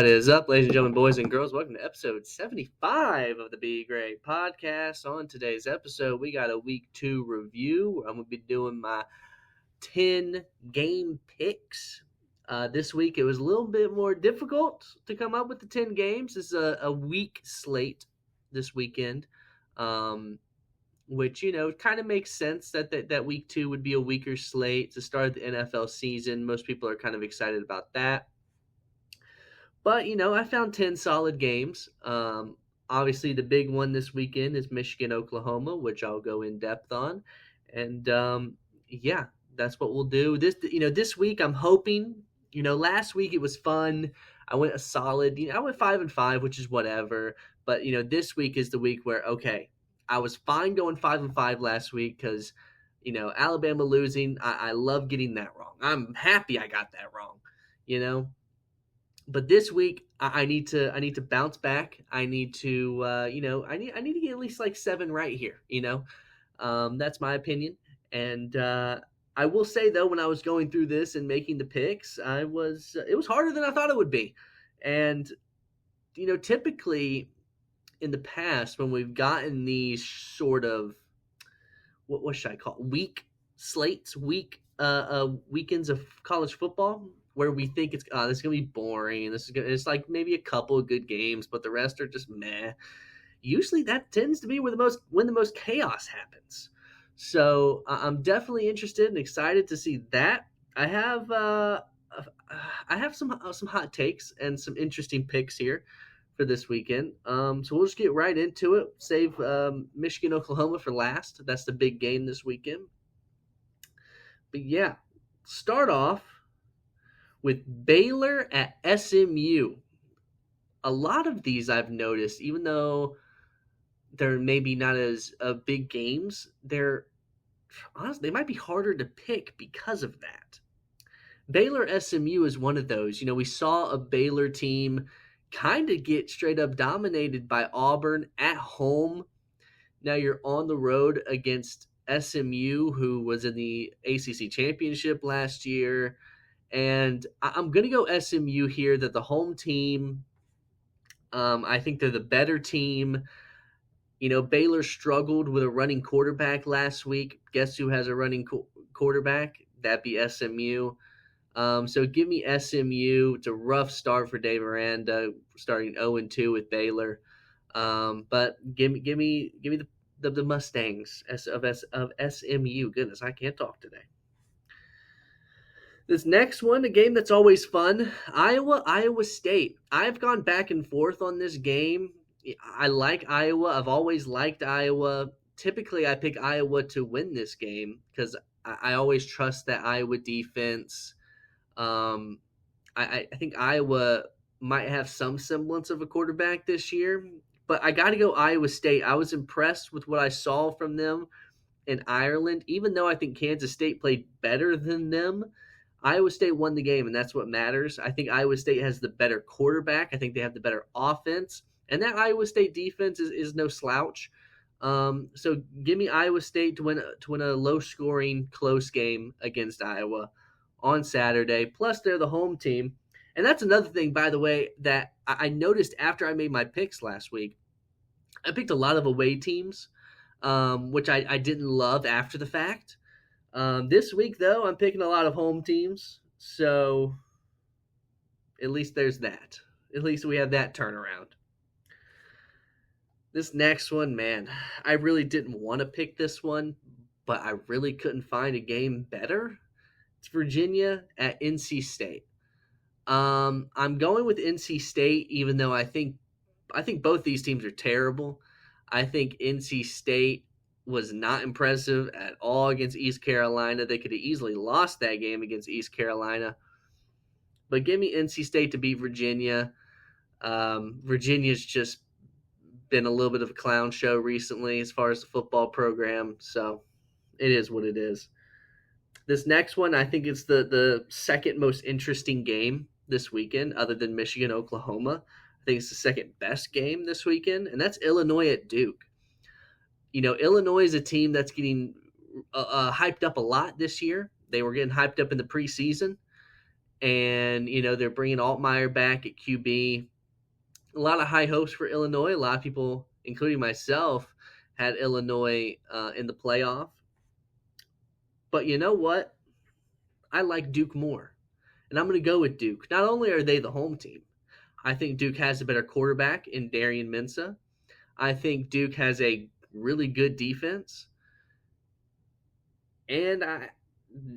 What is up, ladies and gentlemen, boys and girls? Welcome to episode 75 of the Be Greyt podcast. On today's episode, we got a week 2 review. I'm going to be doing my 10 game picks. This week, it was a little bit more difficult to come up with the 10 games. This is a weak slate this weekend, which, kind of makes sense that week 2 would be a weaker slate to start the NFL season. Most people are kind of excited about that. But, I found 10 solid games. Obviously, the big one this weekend is Michigan, Oklahoma, which I'll go in depth on. And, yeah, that's what we'll do. This week I'm hoping, last week it was fun. I went a solid, I went 5-5, which is whatever. But, this week is the week where, okay, I was fine going 5-5 last week because, Alabama losing, I love getting that wrong. I'm happy I got that wrong, But this week, I need to bounce back. I need to, I need to get at least like 7 right here. That's my opinion. And I will say though, when I was going through this and making the picks, it was harder than I thought it would be. And typically in the past, when we've gotten these sort of what should I call it? Weak slates, weekends of college football, where we think this is gonna be boring. It's like maybe a couple of good games, but the rest are just meh. Usually, that tends to be when the most chaos happens. So I'm definitely interested and excited to see that. I have some hot takes and some interesting picks here for this weekend. So we'll just get right into it. Save Michigan, Oklahoma for last. That's the big game this weekend. But yeah, start off with Baylor at SMU. A lot of these I've noticed, even though they're maybe not as big games, they might be harder to pick because of that. Baylor SMU is one of those. We saw a Baylor team kind of get straight up dominated by Auburn at home. Now you're on the road against SMU, who was in the ACC championship last year. And I'm going to go SMU here, that the home team, I think they're the better team. Baylor struggled with a running quarterback last week. Guess who has a running quarterback? That'd be SMU. So give me SMU. It's a rough start for Dave Aranda, starting 0-2 with Baylor. But give me the Mustangs of SMU. Goodness, I can't talk today. This next one, a game that's always fun, Iowa State. I've gone back and forth on this game. I like Iowa. I've always liked Iowa. Typically, I pick Iowa to win this game because I always trust that Iowa defense. I think Iowa might have some semblance of a quarterback this year, but I got to go Iowa State. I was impressed with what I saw from them in Ireland, even though I think Kansas State played better than them. Iowa State won the game, and that's what matters. I think Iowa State has the better quarterback. I think they have the better offense. And that Iowa State defense is no slouch. So give me Iowa State to win a low-scoring, close game against Iowa on Saturday. Plus, they're the home team. And that's another thing, by the way, that I noticed after I made my picks last week. I picked a lot of away teams, which I didn't love after the fact. This week, though, I'm picking a lot of home teams, so at least there's that. At least we have that turnaround. This next one, man, I really didn't want to pick this one, but I really couldn't find a game better. It's Virginia at NC State. I'm going with NC State, even though I think both these teams are terrible. I think NC State was not impressive at all against East Carolina. They could have easily lost that game against East Carolina. But give me NC State to beat Virginia. Virginia's just been a little bit of a clown show recently as far as the football program, so it is what it is. This next one, I think it's the second most interesting game this weekend, other than Michigan, Oklahoma. I think it's the second best game this weekend, and that's Illinois at Duke. Illinois is a team that's getting hyped up a lot this year. They were getting hyped up in the preseason, And, they're bringing Altmaier back at QB. A lot of high hopes for Illinois. A lot of people, including myself, had Illinois in the playoff. But you know what? I like Duke more. And I'm going to go with Duke. Not only are they the home team, I think Duke has a better quarterback in Darian Mensah. I think Duke has a really good defense. And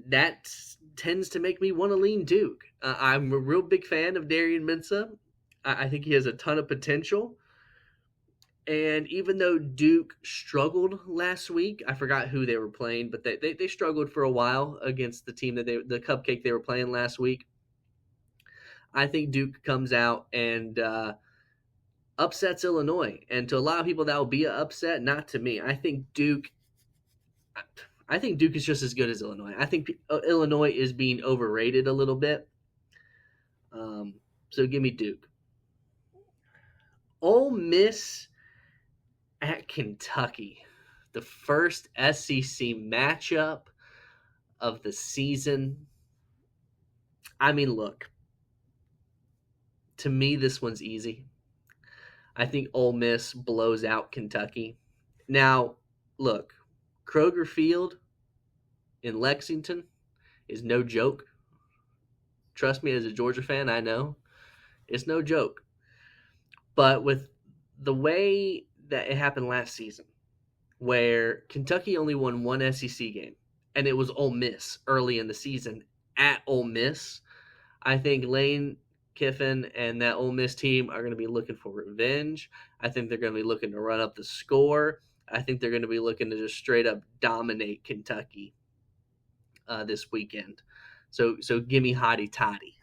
that tends to make me want to lean Duke. I'm a real big fan of Darian Mensah. I think he has a ton of potential. And even though Duke struggled last week, I forgot who they were playing, but they struggled for a while against the team the cupcake they were playing last week. I think Duke comes out and upsets Illinois, and to a lot of people that will be an upset. Not to me. I think Duke. I think Duke is just as good as Illinois. I think Illinois is being overrated a little bit. So give me Duke. Ole Miss at Kentucky, the first SEC matchup of the season. I mean, look, to me, this one's easy. I think Ole Miss blows out Kentucky. Now, look, Kroger Field in Lexington is no joke. Trust me, as a Georgia fan, I know it's no joke. But with the way that it happened last season, where Kentucky only won one SEC game, and it was Ole Miss early in the season at Ole Miss, I think Lane Kiffin and that Ole Miss team are going to be looking for revenge. I think they're going to be looking to run up the score. I think they're going to be looking to just straight up dominate Kentucky this weekend. So give me hotty toddy.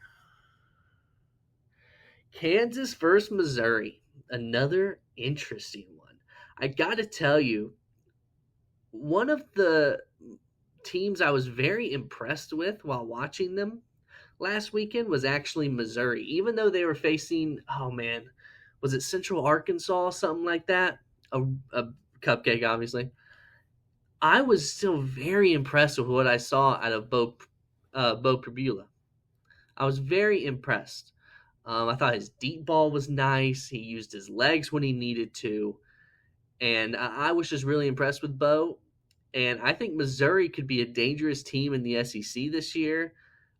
Kansas versus Missouri, another interesting one. I got to tell you, one of the teams I was very impressed with while watching them last weekend was actually Missouri. Even though they were facing, oh man, was it Central Arkansas, something like that? A cupcake, obviously. I was still very impressed with what I saw out of Bo Pribula. I was very impressed. I thought his deep ball was nice. He used his legs when he needed to. And I was just really impressed with Bo. And I think Missouri could be a dangerous team in the SEC this year.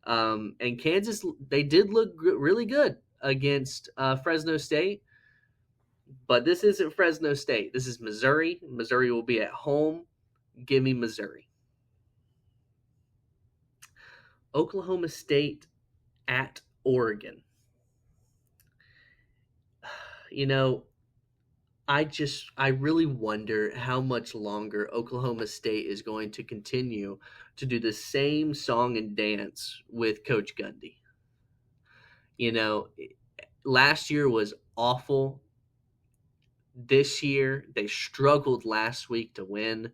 And Kansas, they did look really good against Fresno State. But this isn't Fresno State. This is Missouri. Missouri will be at home. Give me Missouri. Oklahoma State at Oregon. I really wonder how much longer Oklahoma State is going to continue to do the same song and dance with Coach Gundy. Last year was awful. This year, they struggled last week to win.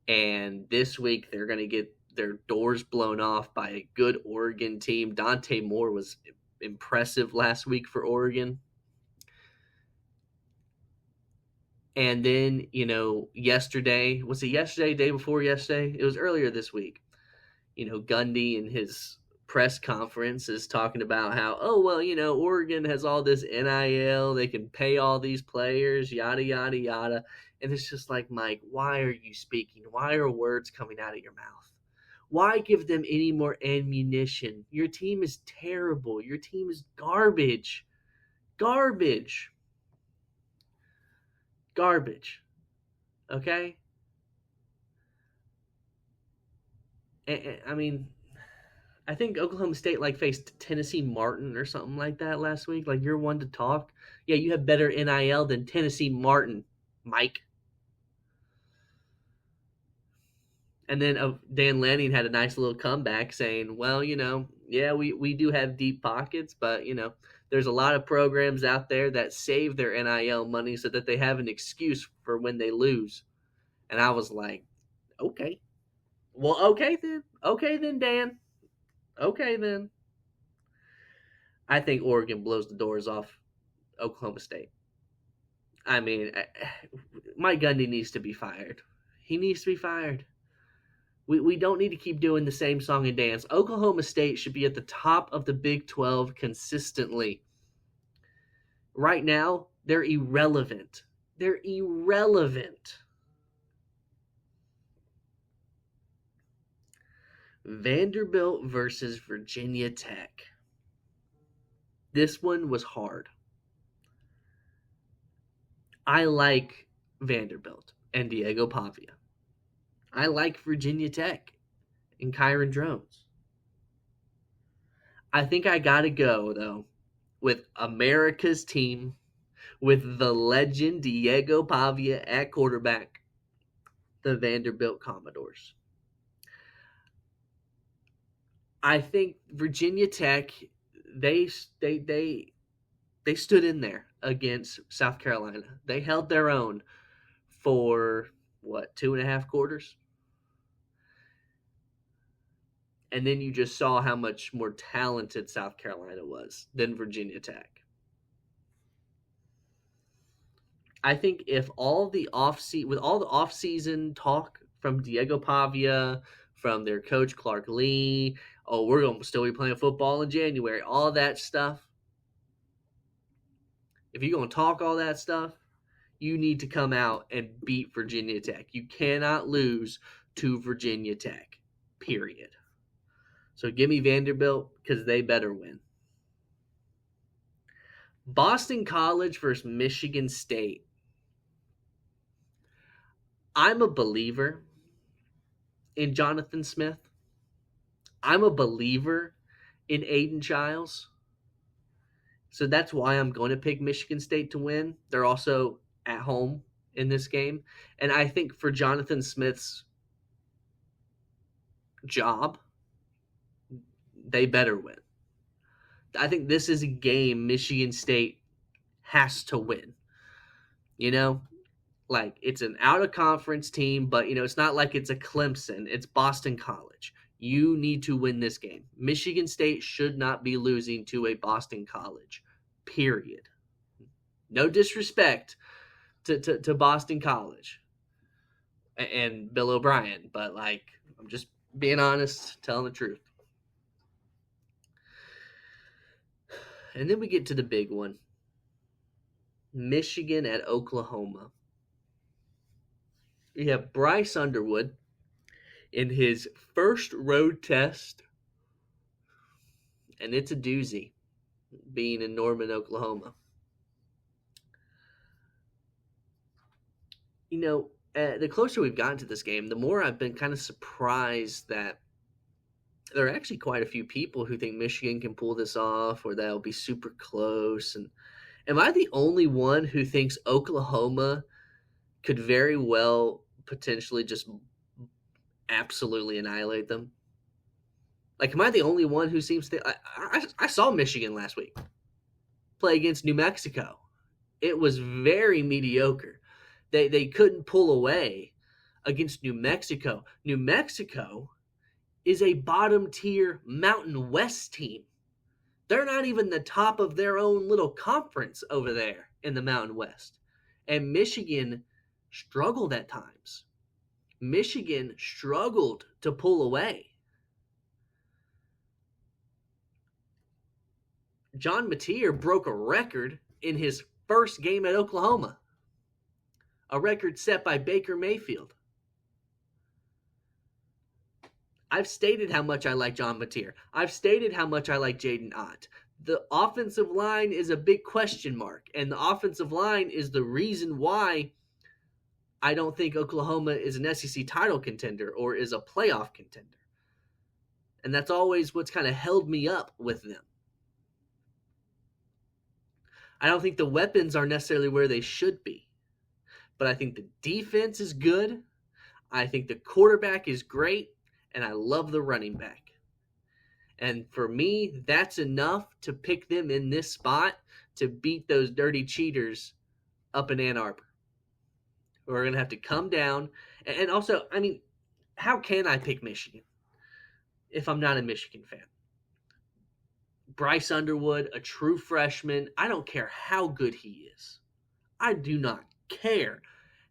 And this week, they're going to get their doors blown off by a good Oregon team. Dante Moore was impressive last week for Oregon. And then, yesterday, was it yesterday, day before yesterday? It was earlier this week. Gundy in his press conference is talking about how, Oregon has all this NIL. They can pay all these players, yada, yada, yada. And it's just like, Mike, why are you speaking? Why are words coming out of your mouth? Why give them any more ammunition? Your team is terrible. Your team is garbage. Garbage. Okay? I mean, I think Oklahoma State faced Tennessee Martin or something like that last week. You're one to talk. Yeah, you have better NIL than Tennessee Martin, Mike. And then Dan Lanning had a nice little comeback saying, well, yeah, we do have deep pockets, but, there's a lot of programs out there that save their NIL money so that they have an excuse for when they lose. And I was like, okay. Well, okay then. Okay then, Dan. Okay then. I think Oregon blows the doors off Oklahoma State. I mean, Mike Gundy needs to be fired. He needs to be fired. We don't need to keep doing the same song and dance. Oklahoma State should be at the top of the Big 12 consistently. Right now, they're irrelevant. They're irrelevant. Vanderbilt versus Virginia Tech. This one was hard. I like Vanderbilt and Diego Pavia. I like Virginia Tech and Kyron Drones. I think I got to go, though, with America's team, with the legend Diego Pavia at quarterback, the Vanderbilt Commodores. I think Virginia Tech, they stood in there against South Carolina. They held their own for what, 2.5 quarters? And then you just saw how much more talented South Carolina was than Virginia Tech. I think if all the with all the off-season talk from Diego Pavia, from their coach Clark Lee, oh, we're going to still be playing football in January, all that stuff. If you're going to talk all that stuff, you need to come out and beat Virginia Tech. You cannot lose to Virginia Tech, period. So give me Vanderbilt because they better win. Boston College versus Michigan State. I'm a believer in Jonathan Smith. I'm a believer in Aiden Childs. So that's why I'm going to pick Michigan State to win. They're also at home in this game. And I think for Jonathan Smith's job, they better win. I think this is a game Michigan State has to win. You know, like it's an out-of-conference team, but, it's not like it's a Clemson. It's Boston College. You need to win this game. Michigan State should not be losing to a Boston College, period. No disrespect to Boston College and Bill O'Brien, but, I'm just being honest, telling the truth. And then we get to the big one. Michigan at Oklahoma. You have Bryce Underwood in his first road test, and it's a doozy being in Norman, Oklahoma. The closer we've gotten to this game, the more I've been kind of surprised that there are actually quite a few people who think Michigan can pull this off or that'll be super close. And am I the only one who thinks Oklahoma could very well potentially just absolutely annihilate them? Am I the only one who seems to... I saw Michigan last week play against New Mexico. It was very mediocre. They couldn't pull away against New Mexico. New Mexico is a bottom-tier Mountain West team. They're not even the top of their own little conference over there in the Mountain West. And Michigan struggled at times. Michigan struggled to pull away. John Mateer broke a record in his first game at Oklahoma. A record set by Baker Mayfield. I've stated how much I like John Mateer. I've stated how much I like Jaden Ott. The offensive line is a big question mark, and the offensive line is the reason why I don't think Oklahoma is an SEC title contender or is a playoff contender. And that's always what's kind of held me up with them. I don't think the weapons are necessarily where they should be, but I think the defense is good. I think the quarterback is great. And I love the running back. And for me, that's enough to pick them in this spot to beat those dirty cheaters up in Ann Arbor. We're going to have to come down. And also, how can I pick Michigan if I'm not a Michigan fan? Bryce Underwood, a true freshman. I don't care how good he is. I do not care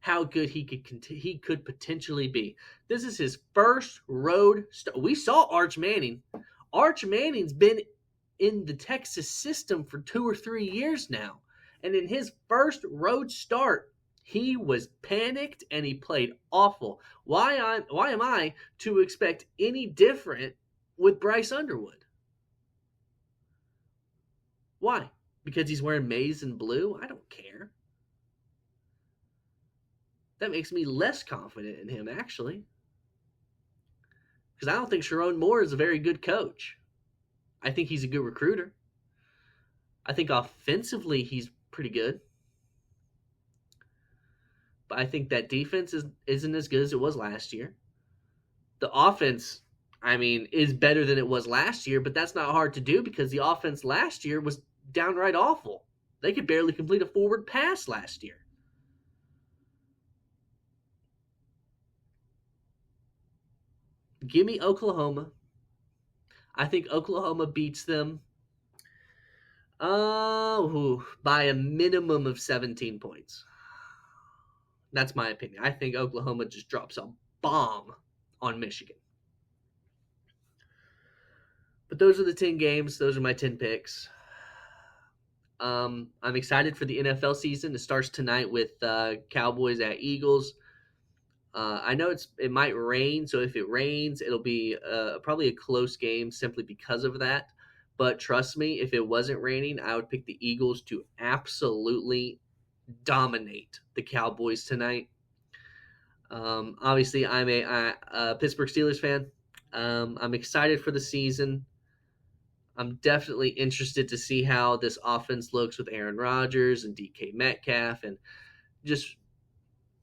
how good he could potentially be. This is his first road start. We saw Arch Manning. Arch Manning's been in the Texas system for 2 or 3 years now. And in his first road start, he was panicked and he played awful. Why am I to expect any different with Bryce Underwood? Why? Because he's wearing maize and blue? I don't care. That makes me less confident in him, actually. Because I don't think Sharon Moore is a very good coach. I think he's a good recruiter. I think offensively he's pretty good. But I think that defense isn't as good as it was last year. The offense, is better than it was last year, but that's not hard to do because the offense last year was downright awful. They could barely complete a forward pass last year. Give me Oklahoma. I think Oklahoma beats them by a minimum of 17 points. That's my opinion. I think Oklahoma just drops a bomb on Michigan. But those are the 10 games. Those are my 10 picks. I'm excited for the NFL season. It starts tonight with Cowboys at Eagles. I know it might rain, so if it rains, it'll be probably a close game simply because of that. But trust me, if it wasn't raining, I would pick the Eagles to absolutely dominate the Cowboys tonight. Obviously, I'm a Pittsburgh Steelers fan. I'm excited for the season. I'm definitely interested to see how this offense looks with Aaron Rodgers and DK Metcalf, and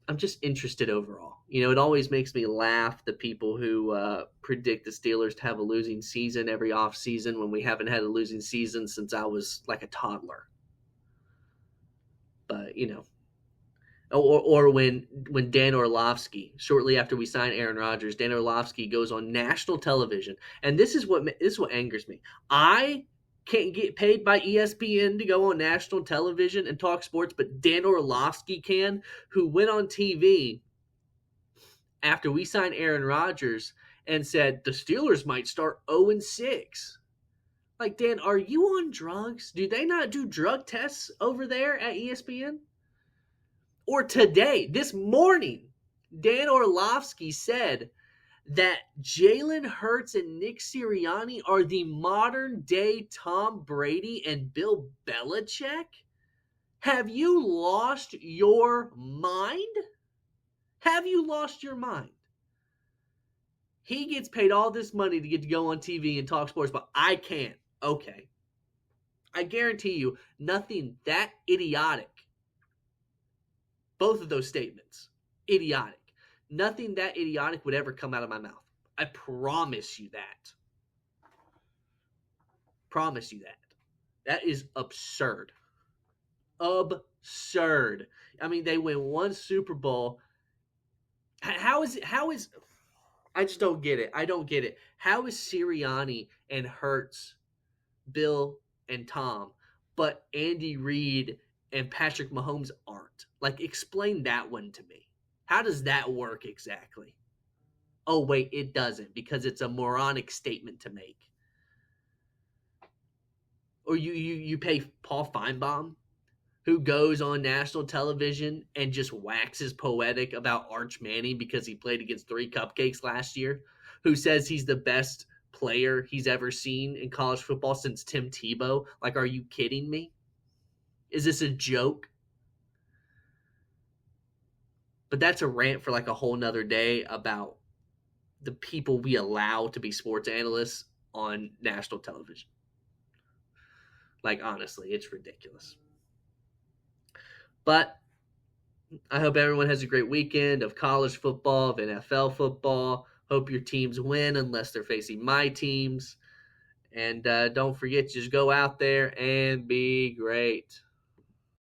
I'm just interested overall. It always makes me laugh, the people who predict the Steelers to have a losing season every offseason when we haven't had a losing season since I was like a toddler. But, or when Dan Orlovsky, shortly after we signed Aaron Rodgers, Dan Orlovsky goes on national television. And this is what angers me. I can't get paid by ESPN to go on national television and talk sports, but Dan Orlovsky can, who went on TV after we signed Aaron Rodgers and said the Steelers might start 0-6. Like, Dan, are you on drugs? Do they not do drug tests over there at ESPN? Or today, this morning, Dan Orlovsky said that Jalen Hurts and Nick Sirianni are the modern day Tom Brady and Bill Belichick? Have you lost your mind? Have you lost your mind? He gets paid all this money to get to go on TV and talk sports, but I can't. Okay. I guarantee you, nothing that idiotic. Both of those statements, idiotic. Nothing that idiotic would ever come out of my mouth. I promise you that. Promise you that. That is absurd. Absurd. They win one Super Bowl. How is I just don't get it. I don't get it. How is Sirianni and Hurts, Bill and Tom, but Andy Reid and Patrick Mahomes aren't? Like, explain that one to me. How does that work exactly? Oh, wait, it doesn't, because it's a moronic statement to make. Or you pay Paul Feinbaum, who goes on national television and just waxes poetic about Arch Manning because he played against 3 cupcakes last year, who says he's the best player he's ever seen in college football since Tim Tebow. Like, are you kidding me? Is this a joke? But that's a rant for like a whole nother day about the people we allow to be sports analysts on national television. Like, honestly, it's ridiculous. But I hope everyone has a great weekend of college football, of NFL football. Hope your teams win unless they're facing my teams. And don't forget, just go out there and be great.